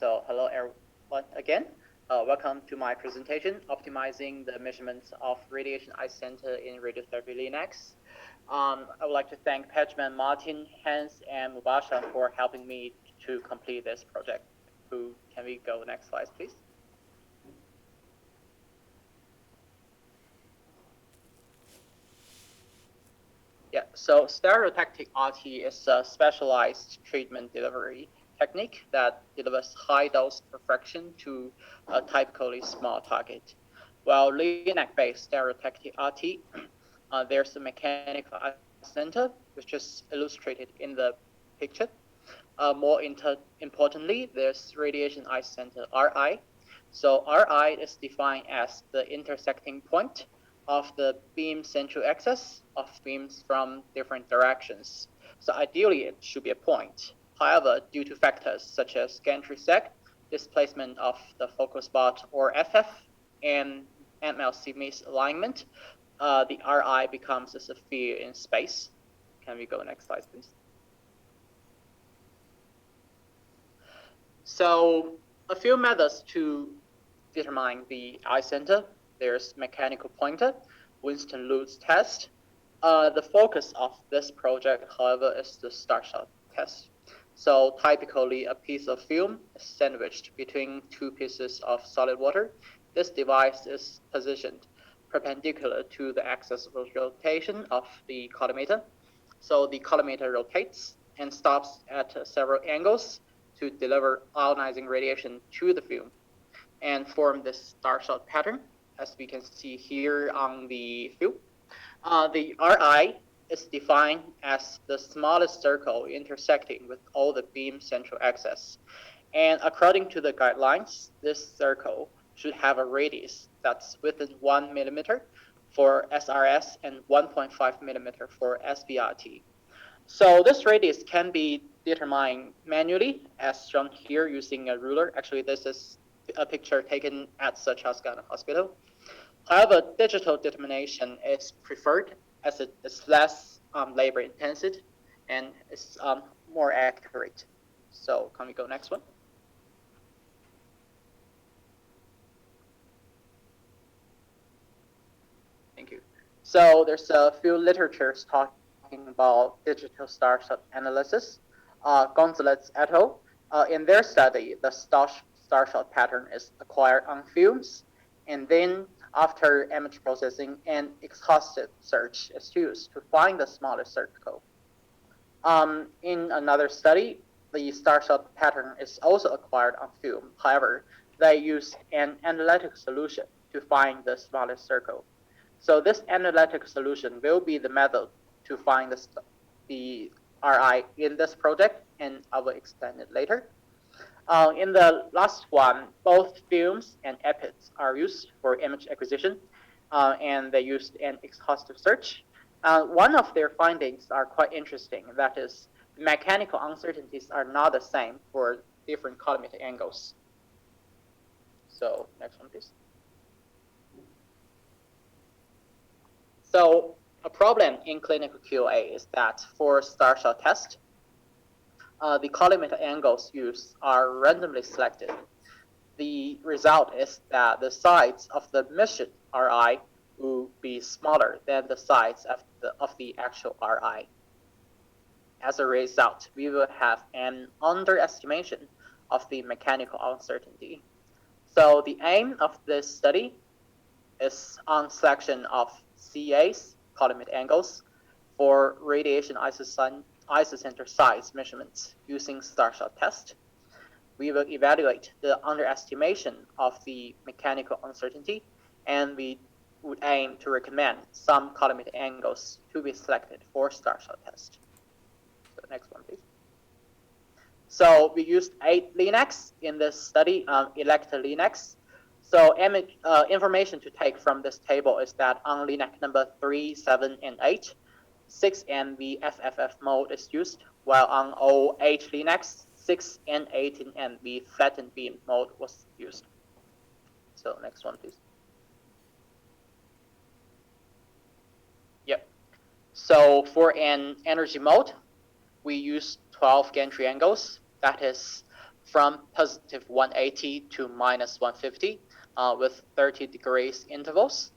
So hello everyone again. Welcome to my presentation, Optimizing the Measurements of Radiation Isocenter in Radiotherapy Linacs. I would like to thank Pejman, Martin, Hans, and Mubashar for helping me to complete this project. Can we go next slide, please? Yeah, so stereotactic RT is a specialized treatment delivery technique that delivers high dose perfection to a typically small target. While Linac-based stereotactic RT, there's a mechanical isocenter, which is illustrated in the picture. More importantly, there's radiation isocenter Ri. So Ri is defined as the intersecting point of the beam central axis of beams from different directions. So ideally, it should be a point. However, due to factors such as gantry sag, displacement of the focal spot or FF, and MLC misalignment, the Ri becomes a sphere in space. Can we go next slide, please? So a few methods to determine the isocenter. There's mechanical pointer, Winston-Lewis test. The focus of this project, however, is the Starshot test. So typically, a piece of film is sandwiched between two pieces of solid water. This device is positioned perpendicular to the axis of rotation of the collimator. So the collimator rotates and stops at several angles to deliver ionizing radiation to the film and form this Starshot pattern, as we can see here on the film. The Ri is defined as the smallest circle intersecting with all the beam central axis. And according to the guidelines, this circle should have a radius that's within 1 millimeter for SRS and 1.5 millimeter for SBRT. So this radius can be determined manually, as shown here using a ruler. Actually, this is a picture taken at Sir Charles Gairdner Hospital. However, digital determination is preferred as it is less labor intensive and is more accurate. So can we go next one? Thank you. So there's a few literatures talking about digital Starshot analysis. Gonzalez et al. In their study, the Starshot pattern is acquired on films, and then after image processing, an exhaustive search is used to find the smallest circle. In another study, the Starshot pattern is also acquired on film. However, they use an analytical solution to find the smallest circle. So this analytical solution will be the method to find the Ri in this project, and I will explain it later. In the last one, both films and epics are used for image acquisition, and they used an exhaustive search. One of their findings are quite interesting. That is, mechanical uncertainties are not the same for different collimator angles. So next one, please. So a problem in clinical QA is that for Starshot test, the collimator angles used are randomly selected. The result is that the size of the measured Ri will be smaller than the size of the actual Ri. As a result, we will have an underestimation of the mechanical uncertainty. So the aim of this study is on selection of CAs, collimator angles, for radiation isocenter size measurements using Starshot test. We will evaluate the underestimation of the mechanical uncertainty, and we would aim to recommend some collimator angles to be selected for Starshot test. So next one, please. So we used 8 Linacs in this study, elected Linacs. So information to take from this table is that on Linac number 3, 7, and 8, 6 MV FFF mode is used, while on all 8 Linacs, 6 and 18 MV flattened beam mode was used. So next one, please. Yep. So for an energy mode, we use 12 gantry angles. That is from positive 180 to minus 150 with 30 degrees intervals.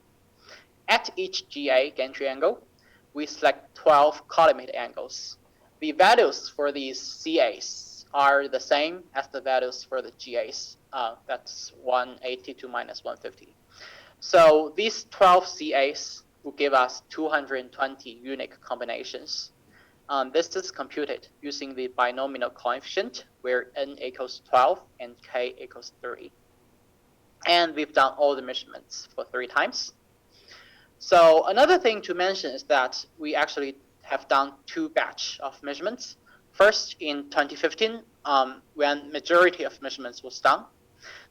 At each GA, gantry angle, we select 12 collimator angles. The values for these CAs are the same as the values for the GAs. That's 180 to minus 150. So these 12 CAs will give us 220 unique combinations. This is computed using the binomial coefficient where n equals 12 and k equals 3. And we've done all the measurements for 3 times. So another thing to mention is that we actually have done 2 batches of measurements. First in 2015, when majority of measurements was done.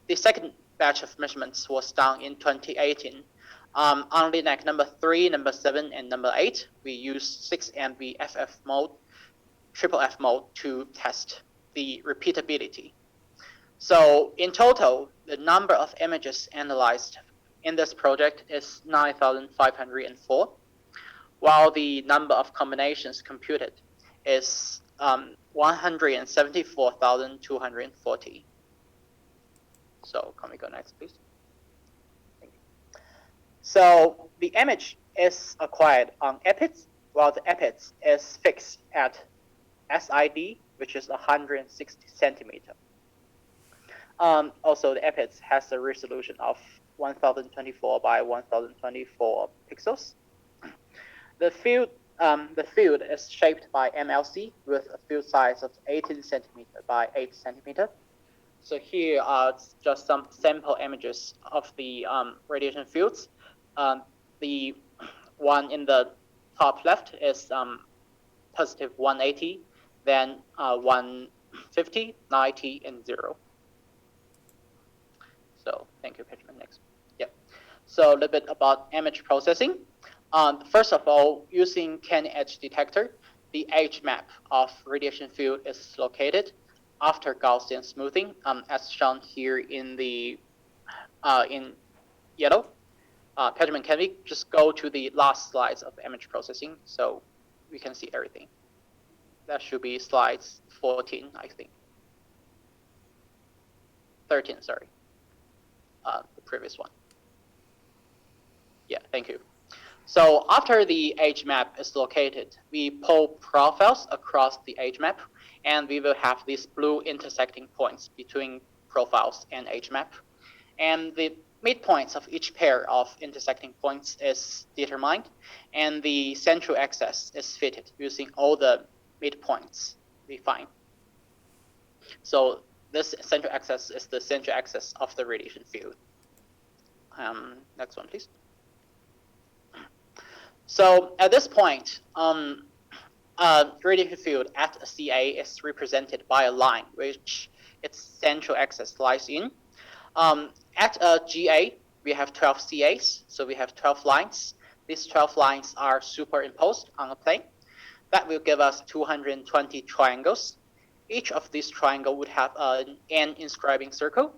The second batch of measurements was done in 2018. On Linac number 3, number 7, and number 8, we used 6 MV FF mode, triple F mode to test the repeatability. So in total, the number of images analyzed in this project is 9,504, while the number of combinations computed is 174,240. So can we go next, please? Thank you. So the image is acquired on EPITS, while the EPITS is fixed at SID, which is 160 centimeter. Also, the EPITS has a resolution of 1024 by 1024 pixels. The field is shaped by MLC with a field size of 18 centimeter by 8 centimeter. So here are just some sample images of the radiation fields. The one in the top left is positive 180, then 150, 90, and 0. So thank you, Pejman. Next. Yep. So a little bit about image processing. First of all, using canny edge detector, the edge map of radiation field is located after Gaussian smoothing, as shown here in the in yellow. Pejman, can we just go to the last slides of image processing so we can see everything? That should be slides 14, I think. 13, sorry. The previous one. Yeah, thank you. So after the edge map is located, we pull profiles across the edge map, and we will have these blue intersecting points between profiles and edge map. And the midpoints of each pair of intersecting points is determined, and the central axis is fitted using all the midpoints we find. So this central axis is the central axis of the radiation field. Next one, please. So at this point, radiation field at a CA is represented by a line which its central axis lies in. At a GA, we have 12 CAs, so we have 12 lines. These 12 lines are superimposed on a plane. That will give us 220 triangles. Each of these triangles would have an inscribing circle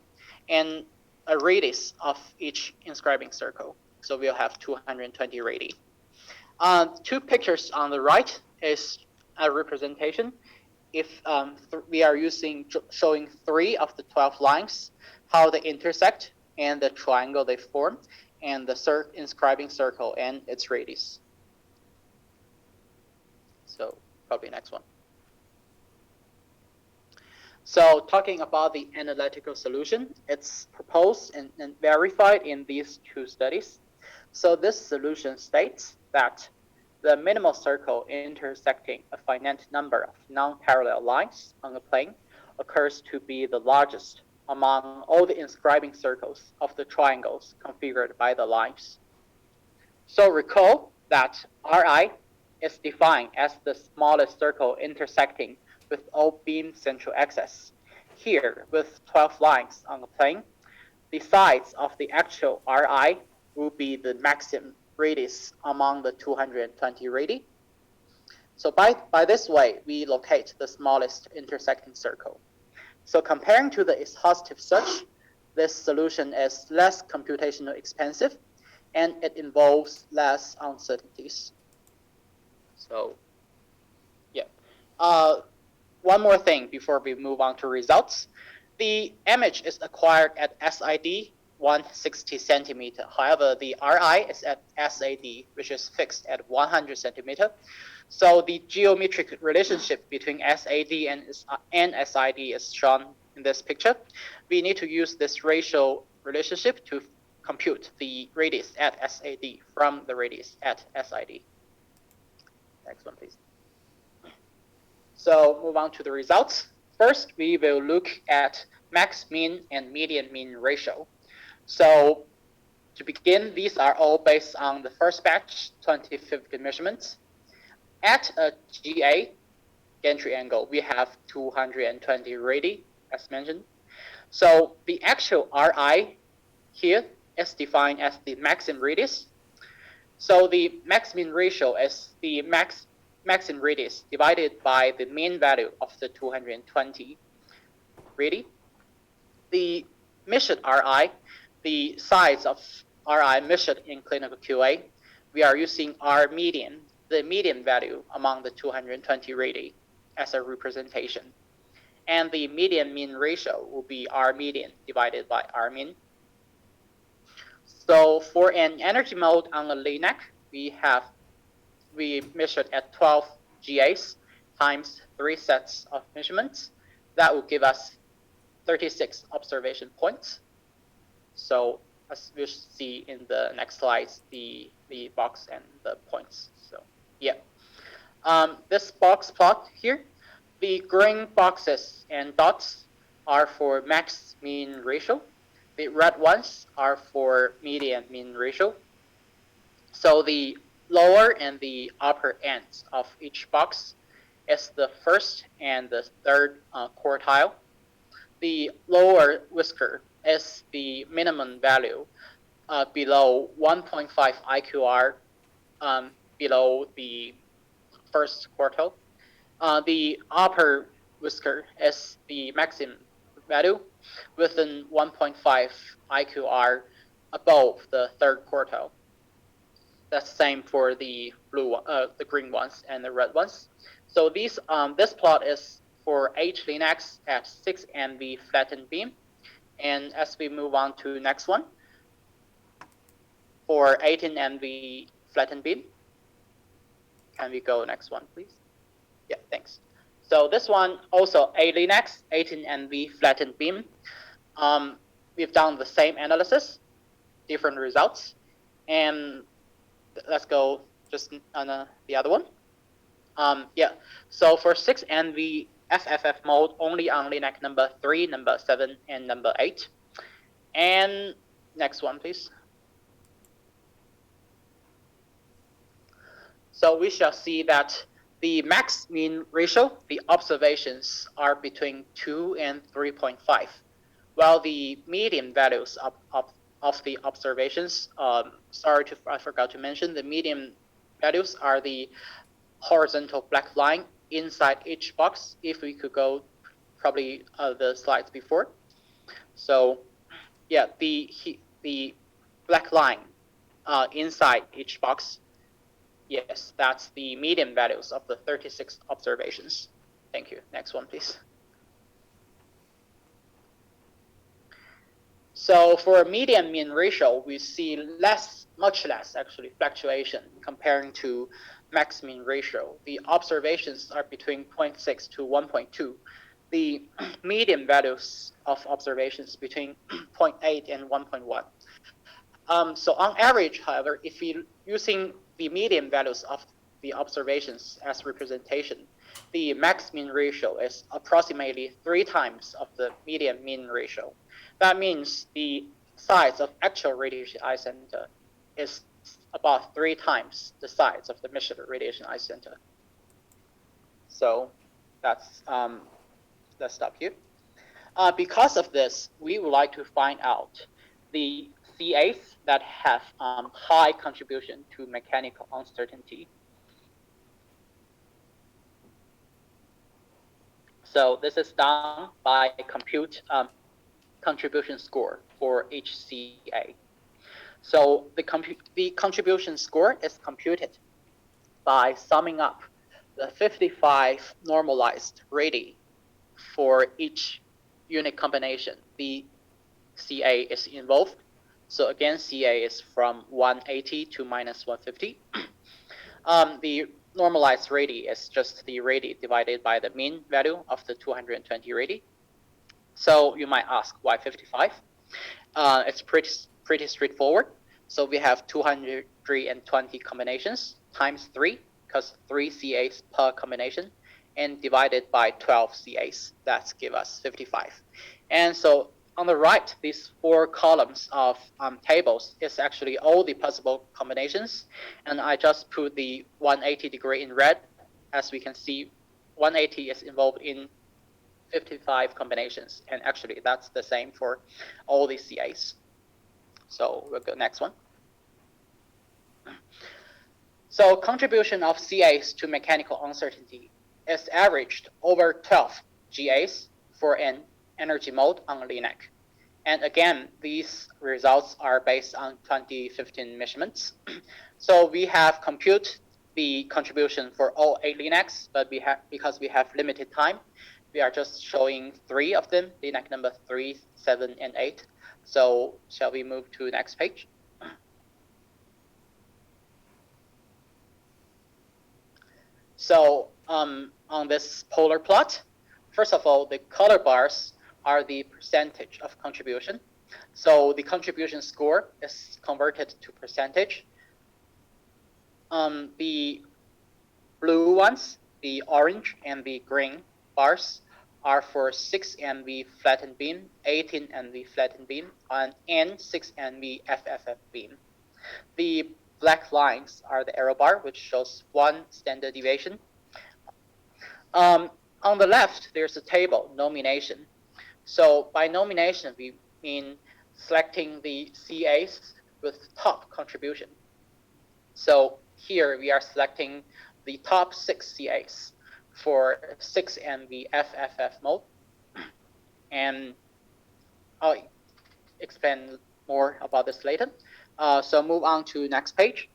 and a radius of each inscribing circle. So we'll have 220 radii. 2 pictures on the right is a representation. If we are showing 3 of the 12 lines, how they intersect and the triangle they form, and the inscribing circle and its radius. So probably next one. So talking about the analytical solution, it's proposed and verified in these 2 studies. So this solution states that the minimal circle intersecting a finite number of non-parallel lines on a plane occurs to be the largest among all the inscribing circles of the triangles configured by the lines. So recall that Ri is defined as the smallest circle intersecting with all beam central axis. Here, with 12 lines on the plane, the size of the actual Ri will be the maximum radius among the 220 radii. So by this way, we locate the smallest intersecting circle. So comparing to the exhaustive search, this solution is less computationally expensive, and it involves less uncertainties. So, yeah. One more thing before we move on to results. The image is acquired at SID 160 centimeter. However, the RI is at SAD, which is fixed at 100 centimeter. So the geometric relationship between SAD and SID is shown in this picture. We need to use this ratio relationship to compute the radius at SAD from the radius at SID. Next one, please. So move on to the results. First, we will look at max mean and median mean ratio. So to begin, these are all based on the first batch 2050 measurements. At a GA, gantry angle, we have 220 radii, as mentioned. So the actual RI here is defined as the maximum radius. So the max mean ratio is the maximum radius divided by the mean value of the 220 radii. The measured RI, the size of RI measured in clinical QA, we are using R median, the median value among the 220 radii as a representation. And the median mean ratio will be R median divided by R min. So for an energy mode on a Linac, we measured at 12 GAs times 3 sets of measurements. That will give us 36 observation points. So as we'll see in the next slides, the box and the points. So yeah, this box plot here, the green boxes and dots are for max mean ratio. The red ones are for median mean ratio. So the lower and the upper ends of each box is the first and the third quartile. The lower whisker is the minimum value below 1.5 IQR below the first quartile. The upper whisker is the maximum value within 1.5 IQR above the third quartile. That's the same for the the green ones and the red ones. So these this plot is for 8 Linacs at 6 MV flattened beam. And as we move on to the next one, for 18 MV flattened beam, can we go next one, please? Yeah, thanks. So this one also 8 Linacs, 18 MV flattened beam. We've done the same analysis, different results, and let's go just on the other one. Yeah, so for 6 NV FFF mode, only on Linac number 3, number 7, and number 8. And next one, please. So we shall see that the max mean ratio, the observations are between 2 and 3.5, while the median values of the observations, I forgot to mention, the median values are the horizontal black line inside each box. If we could go probably the slides before. So yeah, the black line inside each box, yes, that's the median values of the 36 observations. Thank you. Next one, please. So for median mean ratio, we see much less actually fluctuation comparing to max mean ratio. The observations are between 0.6 to 1.2. The median values of observations between 0.8 and 1.1. So on average, however, if we're using the median values of the observations as representation, the max mean ratio is approximately 3 times of the median mean ratio. That means the size of actual radiation isocenter is about 3 times the size of the measured radiation isocenter. So that's let's stop here. Because of this, we would like to find out the CAs that have high contribution to mechanical uncertainty. So this is done by compute contribution score for each CA. So the contribution score is computed by summing up the 55 normalized radii for each unit combination, the CA is involved. So again, CA is from 180 to minus 150. The normalized radii is just the radii divided by the mean value of the 220 radii. So you might ask, why 55? It's pretty straightforward. So we have 220 combinations times 3, because 3 CAs per combination, and divided by 12 CAs. That gives us 55. And so on the right, these 4 columns of tables is actually all the possible combinations. And I just put the 180 degree in red. As we can see, 180 is involved in 55 combinations. And actually, that's the same for all the CAs. So we'll go next one. So contribution of CAs to mechanical uncertainty is averaged over 12 GAs for an energy mode on Linac. And again, these results are based on 2015 measurements. So we have computed the contribution for all 8 Linacs, but because we have limited time, we are just showing 3 of them, Linac number 3, 7, and 8. So shall we move to the next page? So on this polar plot, first of all, the color bars are the percentage of contribution. So the contribution score is converted to percentage. The blue ones, the orange and the green bars, are for 6 NV flattened beam, 18 NV flattened beam, and 6 NV FFF beam. The black lines are the error bar, which shows 1 standard deviation. On the left, there's a table, nomination. So by nomination, we mean selecting the CAs with top contribution. So here we are selecting the top 6 CAs for 6 MV FFF mode. And I'll explain more about this later. So move on to next page.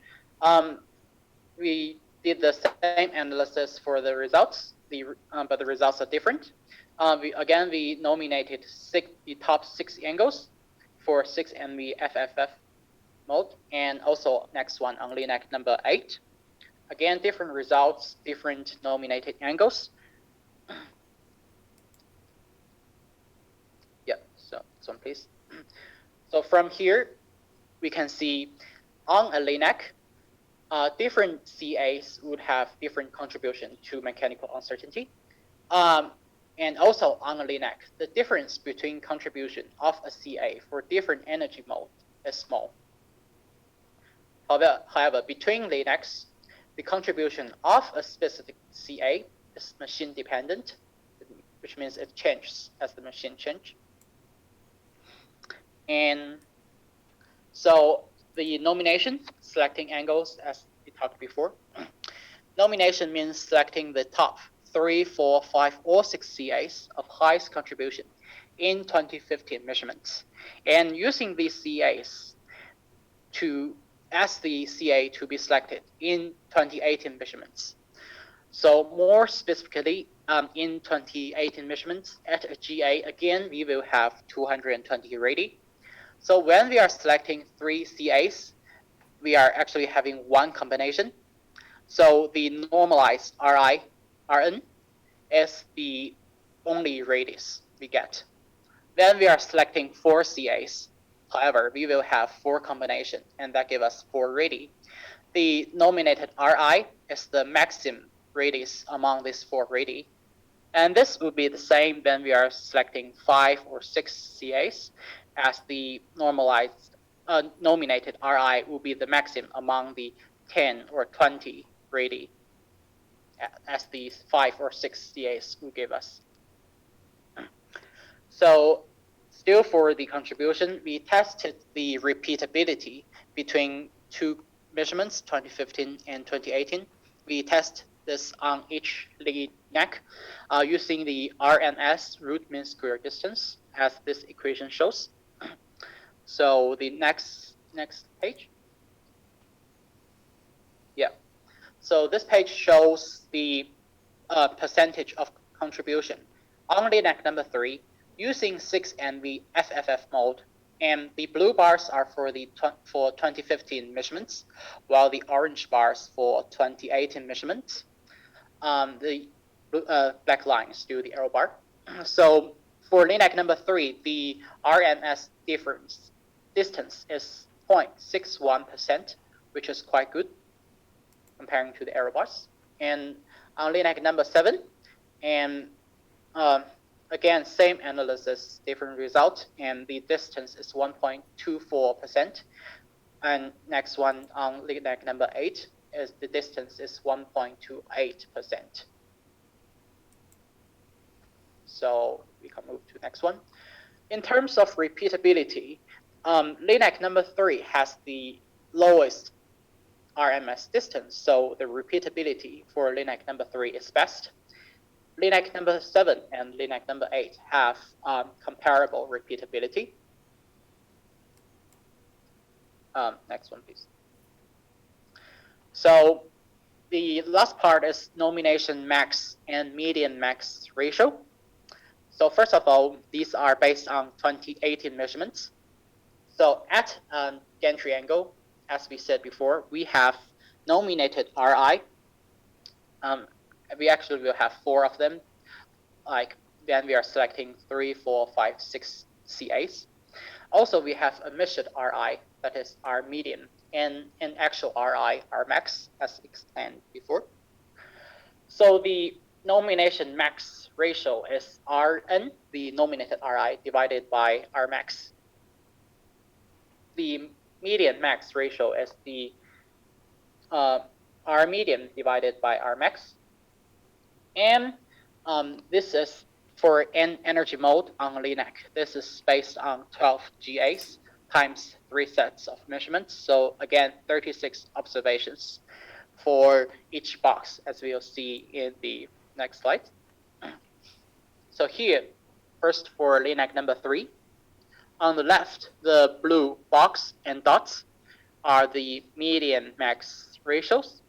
We did the same analysis for the results, but the results are different. We nominated the top 6 angles for 6 MV FFF mode, and also next one on Linac number 8. Again, different results, different nominated angles. Yeah, so this one, please. So from here, we can see on a Linac, different CAs would have different contribution to mechanical uncertainty. And also on a Linac, the difference between contribution of a CA for different energy mode is small. However, between Linacs, the contribution of a specific CA is machine dependent, which means it changes as the machine changes. And so the nomination, selecting angles as we talked before. Nomination means selecting the top 3, 4, 5, or 6 CAs of highest contribution in 2015 measurements, and using these CAs as the CA to be selected in 2018 measurements. So more specifically, in 2018 measurements at a GA, again, we will have 220 radii. So when we are selecting 3 CAs, we are actually having 1 combination. So the normalized Rn is the only radius we get. Then we are selecting 4 CAs. However, we will have 4 combinations, and that gives us 4 radii. The nominated Ri is the maximum radius among these 4 radii. And this would be the same when we are selecting 5 or 6 CAs, as the normalized nominated Ri will be the maximum among the 10 or 20 radii, as these 5 or 6 CAs will give us. So still for the contribution, we tested the repeatability between 2 measurements, 2015 and 2018. We test this on each Linac using the RMS, root mean square distance, as this equation shows. So the next page. Yeah. So this page shows the percentage of contribution. On Linac number 3, using 6 and the FFF mode, and the blue bars are for 2015 measurements, while the orange bars for 2018 measurements. The black line is still the arrow bar. So for Linac number 3, the RMS distance is 0.61%, which is quite good comparing to the arrow bars. And on Linac number 7, and again, same analysis, different result, and the distance is 1.24%. And next one on Linac number 8 is the distance is 1.28%. So we can move to the next one. In terms of repeatability, Linac number 3 has the lowest RMS distance, so the repeatability for Linac number 3 is best. Linac number 7 and Linac number 8 have comparable repeatability. Next one, please. So the last part is nomination max and median max ratio. So first of all, these are based on 2018 measurements. So at gantry angle, as we said before, we have nominated RI. We actually will have 4 of them. Like then we are selecting 3, 4, 5, 6 CAs. Also, we have a measured RI, that is our median, and an actual RI, our max, as explained before. So the nomination max ratio is Rn, the nominated RI, divided by R max. The median max ratio is the R median divided by R max. And this is for n energy mode on Linac. This is based on 12 GAs times 3 sets of measurements. So again, 36 observations for each box, as we'll see in the next slide. So here, first for Linac number 3, on the left, the blue box and dots are the median max ratios.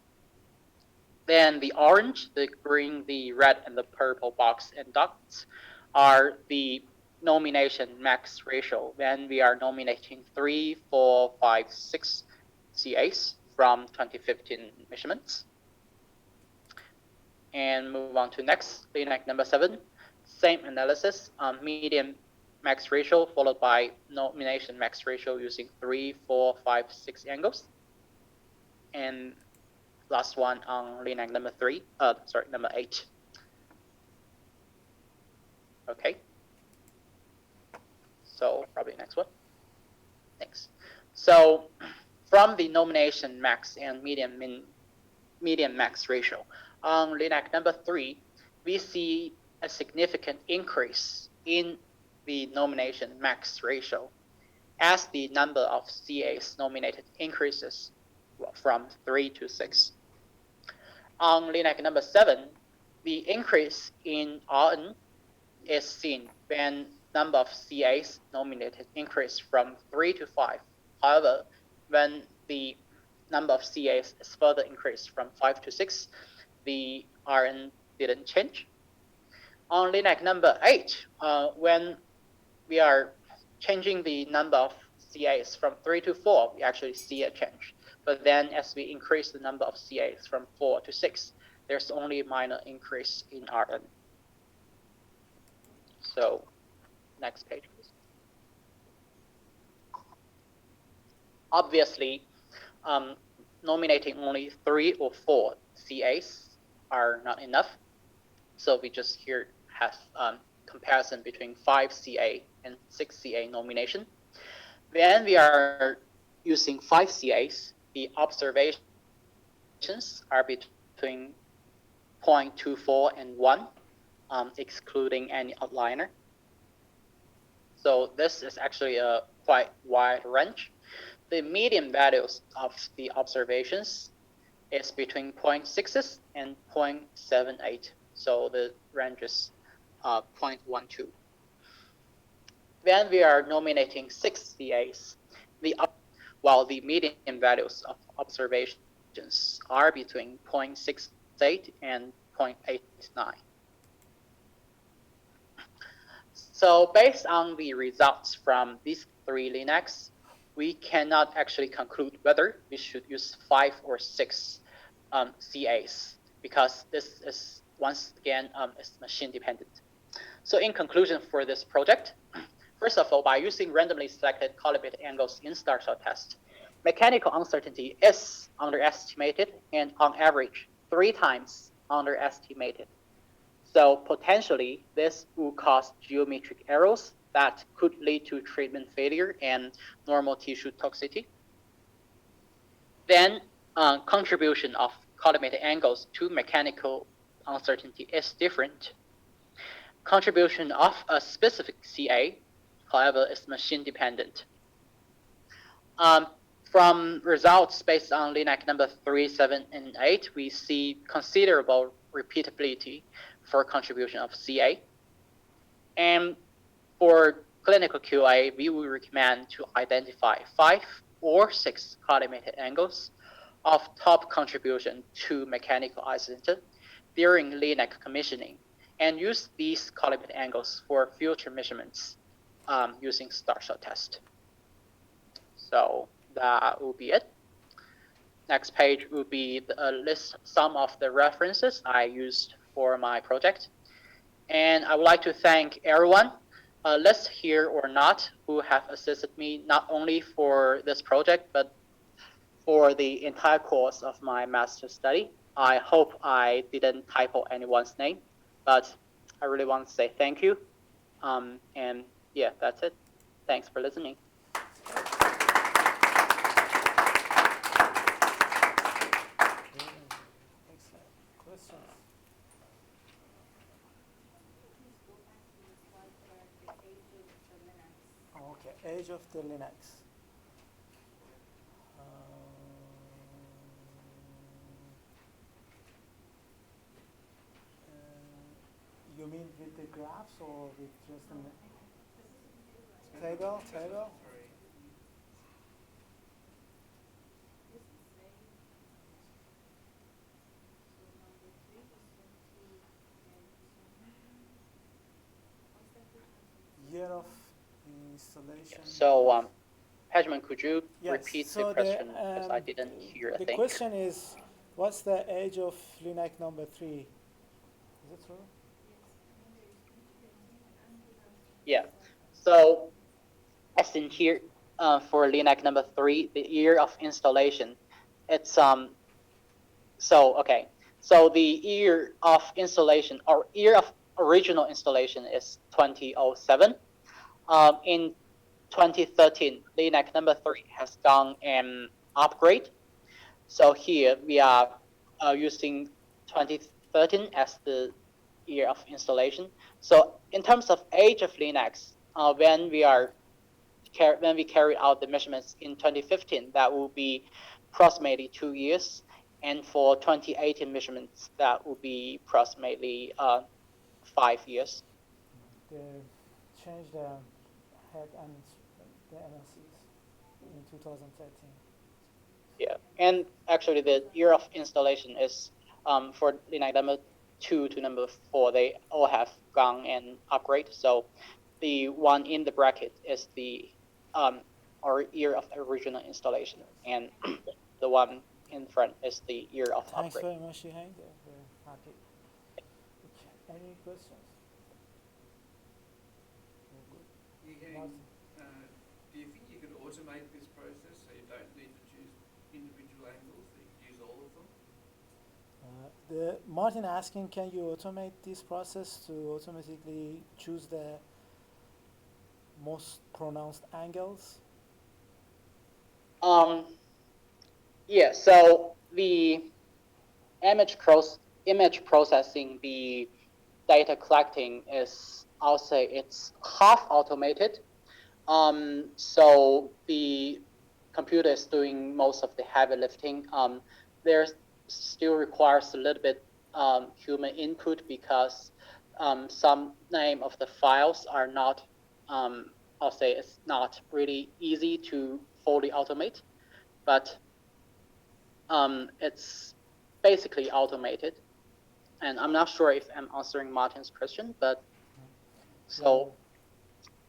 Then the orange, the green, the red, and the purple box and dots are the nomination max ratio when we are nominating 3, 4, 5, 6 CAs from 2015 measurements. And move on to next, Linac number 7, same analysis, median max ratio followed by nomination max ratio using 3, 4, 5, 6 angles. And last one on Linac number 8. Okay. So probably next one. Thanks. So from the nomination max and median max ratio on Linac number 3, we see a significant increase in the nomination max ratio as the number of CAs nominated increases from 3 to 6. On Linac number 7, the increase in Rn is seen when number of CAs nominated increase from 3 to 5. However, when the number of CAs is further increased from 5 to 6, the Rn didn't change. On Linac number 8, when we are changing the number of CAs from 3 to 4, we actually see a change. But then as we increase the number of CAs from 4 to 6, there's only a minor increase in Rn. So next page, please. Obviously, nominating only 3 or 4 CAs are not enough. So we just here have comparison between 5 CA and 6 CA nomination. When we are using 5 CAs, the observations are between 0.24 and 1, excluding any outliner. So this is actually a quite wide range. The median values of the observations is between 0.6 and 0.78. So the range is 0.12. When we are nominating 6 CAs, while the median values of observations are between 0.68 and 0.89. So based on the results from these 3 Linacs, we cannot actually conclude whether we should use 5 or 6 CAs, because this is, once again, is machine dependent. So in conclusion for this project, first of all, by using randomly selected collimator angles in Starshot Test, mechanical uncertainty is underestimated and on average 3 times underestimated. So potentially this will cause geometric errors that could lead to treatment failure and normal tissue toxicity. Then contribution of collimator angles to mechanical uncertainty is different. Contribution of a specific CA, however, is machine dependent. From results based on Linac number 3, 7, and 8, we see considerable repeatability for contribution of CA. And for clinical QA, we will recommend to identify 5 or 6 collimator angles of top contribution to mechanical isocenter during Linac commissioning, and use these collimator angles for future measurements using Starshot Test. So that will be it. Next page will be a list some of the references I used for my project. And I would like to thank everyone, list here or not, who have assisted me not only for this project, but for the entire course of my master's study. I hope I didn't typo anyone's name, but I really want to say thank you. And yeah, that's it. Thanks for listening. Okay, age of the Linacs. You mean with the graphs or with just the table? Table? Year of installation. So, Pejman, could you repeat the question, because I didn't hear a thing. The question is, what's the age of Linac number 3? Is it true? Yeah. So, as in here, for Linac number 3, the year of installation, it's So okay. So the year of installation, or year of original installation, is 2007. In 2013, Linac number 3 has gone an upgrade. So here we are using 2013 as the year of installation. So in terms of age of Linacs, when we carry out the measurements in 2015, that will be approximately 2 years. And for 2018 measurements, that will be approximately 5 years. They changed the head and the MLCs in 2013. Yeah, and actually the year of installation is for Linac number 2 to number 4, they all have gone and upgrade. So the one in the bracket is the or year of original installation, and the one in front is the year of upgrade. Thanks very much, Yiheng. We're happy. Okay. Any questions? Yiheng, do you think you could automate this process so you don't need to choose individual angles, that you could use all of them? Martin asking, can you automate this process to automatically choose the most pronounced angles? Yeah, so the image processing, the data collecting is, I'll say it's half automated. So the computer is doing most of the heavy lifting. There still requires a little bit human input, because some name of the files are not, I'll say it's not really easy to fully automate, but it's basically automated. And I'm not sure if I'm answering Martin's question, but so